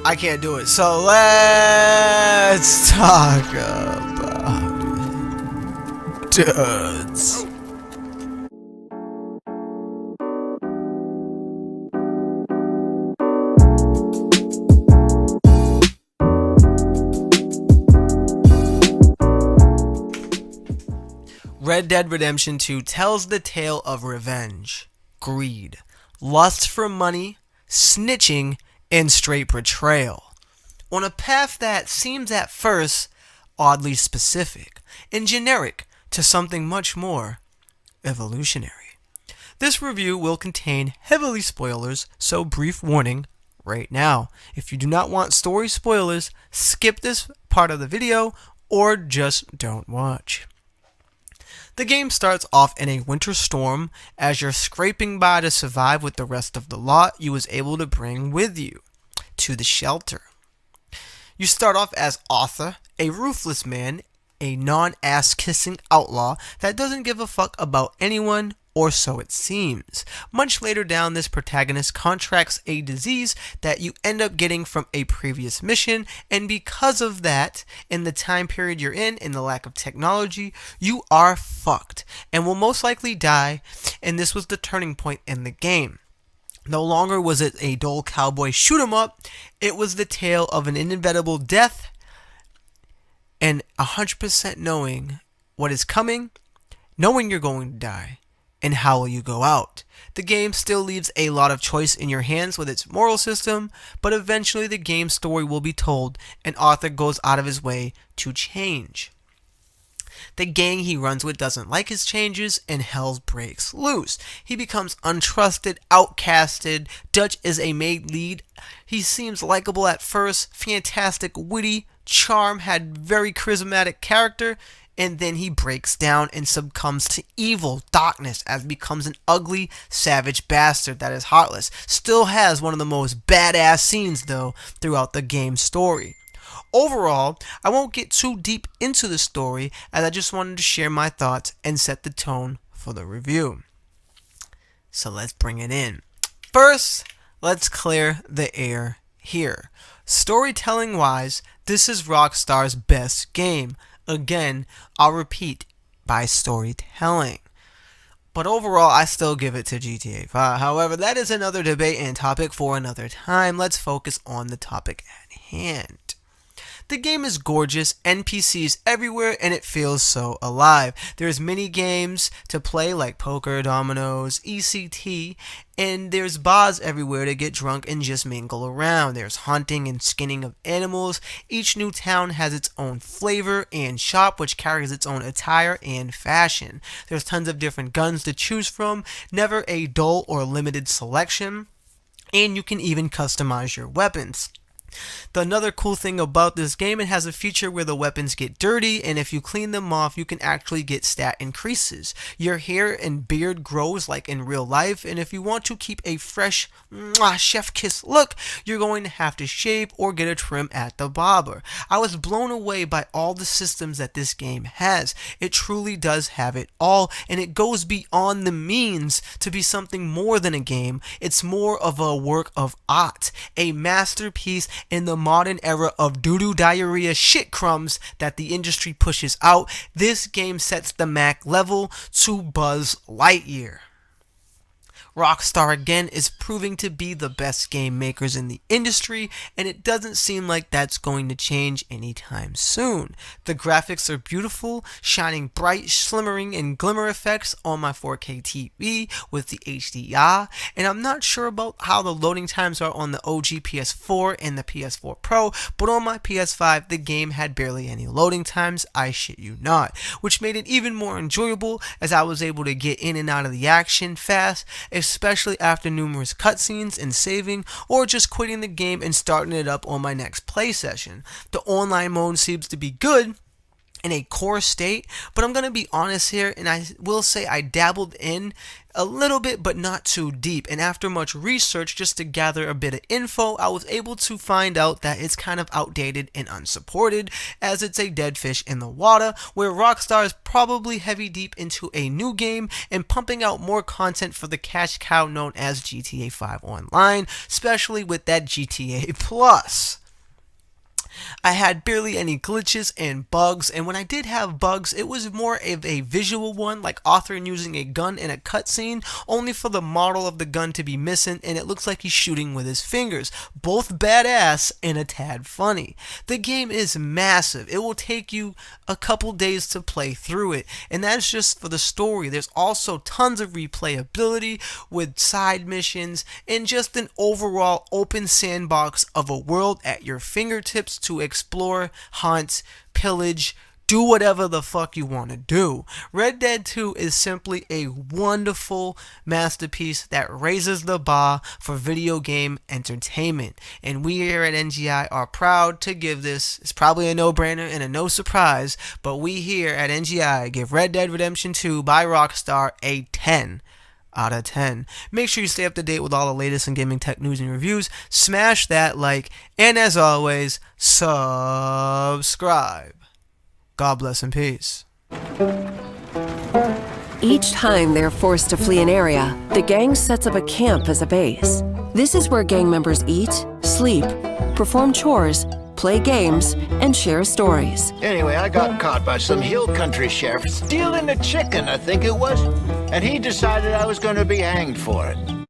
I can't do it. So let's talk about dudes. Red Dead Redemption 2 tells the tale of revenge, greed, lust for money, snitching, and straight betrayal, on a path that seems at first oddly specific and generic to something much more evolutionary. This review will contain heavily spoilers, so brief warning right now. If you do not want story spoilers, skip this part of the video or just don't watch. The game starts off in a winter storm as you're scraping by to survive with the rest of the lot you was able to bring with you to the shelter. You start off as Arthur, a ruthless man, a non-ass-kissing outlaw that doesn't give a fuck about anyone, or so it seems. Much later down, this protagonist contracts a disease that you end up getting from a previous mission, and because of that, in the time period you're in, and the lack of technology, you are fucked, and will most likely die, and this was the turning point in the game. No longer was it a dull cowboy shoot 'em up, it was the tale of an inevitable death, and 100% knowing what is coming, knowing you're going to die, and how will you go out. The game still leaves a lot of choice in your hands with its moral system, but eventually the game's story will be told, and Arthur goes out of his way to change. The gang he runs with doesn't like his changes, and hell breaks loose. He becomes untrusted, outcasted. Dutch is a made lead. He seems likable at first, fantastic, witty, charm, had very charismatic character, and then he breaks down and succumbs to evil, darkness, as becomes an ugly, savage bastard that is heartless. Still has one of the most badass scenes, though, throughout the game's story. Overall, I won't get too deep into the story, as I just wanted to share my thoughts and set the tone for the review. So let's bring it in. First, let's clear the air here. Storytelling-wise, this is Rockstar's best game. Again, I'll repeat, by storytelling. But overall, I still give it to GTA 5. However, that is another debate and topic for another time. Let's focus on the topic at hand. The game is gorgeous, NPCs everywhere, and it feels so alive. There's mini games to play like poker, dominoes, ECT, and there's bars everywhere to get drunk and just mingle around. There's hunting and skinning of animals. Each new town has its own flavor and shop, which carries its own attire and fashion. There's tons of different guns to choose from, never a dull or limited selection, and you can even customize your weapons. Another cool thing about this game, it has a feature where the weapons get dirty, and if you clean them off, you can actually get stat increases. Your hair and beard grows like in real life, and if you want to keep a fresh, chef kiss look, you're going to have to shave or get a trim at the barber. I was blown away by all the systems that this game has. It truly does have it all, and it goes beyond the means to be something more than a game. It's more of a work of art, a masterpiece in the modern era of doo-doo diarrhea shit crumbs that the industry pushes out. This game sets the Mac level to Buzz Lightyear. Rockstar again is proving to be the best game makers in the industry, and it doesn't seem like that's going to change anytime soon. The graphics are beautiful, shining bright, shimmering, and glimmer effects on my 4K TV with the HDR, and I'm not sure about how the loading times are on the OG PS4 and the PS4 Pro, but on my PS5 the game had barely any loading times, I shit you not, which made it even more enjoyable as I was able to get in and out of the action fast, especially after numerous cutscenes and saving, or just quitting the game and starting it up on my next play session. The online mode seems to be good, in a core state, but I'm going to be honest here, and I will say I dabbled in a little bit, but not too deep. And after much research, just to gather a bit of info, I was able to find out that it's kind of outdated and unsupported, as it's a dead fish in the water, where Rockstar is probably heavy deep into a new game and pumping out more content for the cash cow known as GTA 5 Online, especially with that GTA Plus. I had barely any glitches and bugs, and when I did have bugs, it was more of a visual one, like Arthur using a gun in a cutscene, only for the model of the gun to be missing, and it looks like he's shooting with his fingers. Both badass and a tad funny. The game is massive. It will take you a couple days to play through it, and that's just for the story. There's also tons of replayability with side missions, and just an overall open sandbox of a world at your fingertips to explore, hunt, pillage, do whatever the fuck you want to do. Red Dead 2 is simply a wonderful masterpiece that raises the bar for video game entertainment. And we here at NGI are proud to give this, it's probably a no-brainer and a no surprise, but we here at NGI give Red Dead Redemption 2 by Rockstar a 10 out of 10. Make sure you stay up to date with all the latest in gaming tech news and reviews. Smash that like, and as always, subscribe. God bless and peace. Each time they're forced to flee an area, the gang sets up a camp as a base. This is where gang members eat, sleep, perform chores, play games, and share stories. Anyway, I got caught by some hill country sheriff stealing a chicken, I think it was. And he decided I was going to be hanged for it.